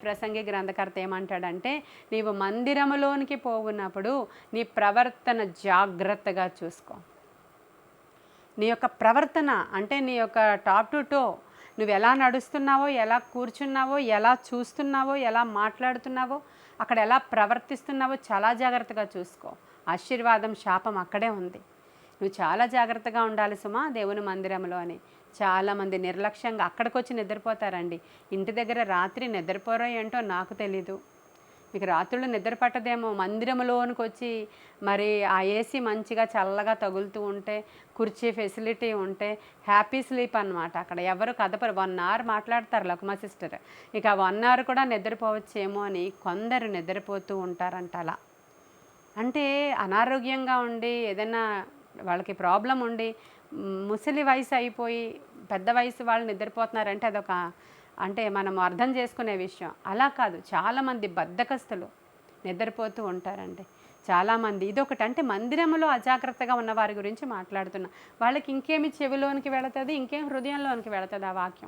ప్రసంగి గ్రంథకర్త ఏమంటాడంటే, నీవు మందిరములోనికి పోవున్నప్పుడు నీ ప్రవర్తన జాగ్రత్తగా చూసుకో. నీ యొక్క ప్రవర్తన అంటే నీ యొక్క టాప్ టు టో నువ్వు ఎలా నడుస్తున్నావో, ఎలా కూర్చున్నావో, ఎలా చూస్తున్నావో, ఎలా మాట్లాడుతున్నావో, అక్కడ ఎలా ప్రవర్తిస్తున్నావో చాలా జాగ్రత్తగా చూసుకో. ఆశీర్వాదం శాపం అక్కడే ఉంది. నువ్వు చాలా జాగ్రత్తగా ఉండాలి సుమా దేవుని మందిరంలో అని. చాలామంది నిర్లక్ష్యంగా అక్కడికి వచ్చి నిద్రపోతారండి. ఇంటి దగ్గర రాత్రి నిద్రపోరో ఏంటో నాకు తెలీదు. మీకు రాత్రులు నిద్ర పట్టదేమో. మందిరంలోనికి వచ్చి మరి ఆ ఏసీ మంచిగా చల్లగా తగులుతూ ఉంటే, కుర్చీ ఫెసిలిటీ ఉంటే హ్యాపీ స్లీప్ అనమాట. అక్కడ ఎవరు కదపరు. 1 అవర్ మాట్లాడతారు లకుమా సిస్టర్. ఇక 1 అవర్ కూడా నిద్రపోవచ్చేమో అని కొందరు నిద్రపోతూ ఉంటారంట. అలా అంటే అనారోగ్యంగా ఉండి ఏదైనా వాళ్ళకి ప్రాబ్లం ఉండి ముసలి వయసు అయిపోయి పెద్ద వయసు వాళ్ళు నిద్రపోతున్నారంటే అదొక అంటే మనం అర్థం చేసుకునే విషయం. అలా కాదు, చాలామంది బద్ధకస్తులు నిద్రపోతూ ఉంటారండి. చాలామంది ఇదొకటి. అంటే మందిరంలో అజాగ్రత్తగా ఉన్న వారి గురించి మాట్లాడుతున్నా. వాళ్ళకి ఇంకేమి చెవిలోనికి వెళుతుంది, ఇంకేం హృదయంలోనికి వెళుతుంది ఆ వాక్యం.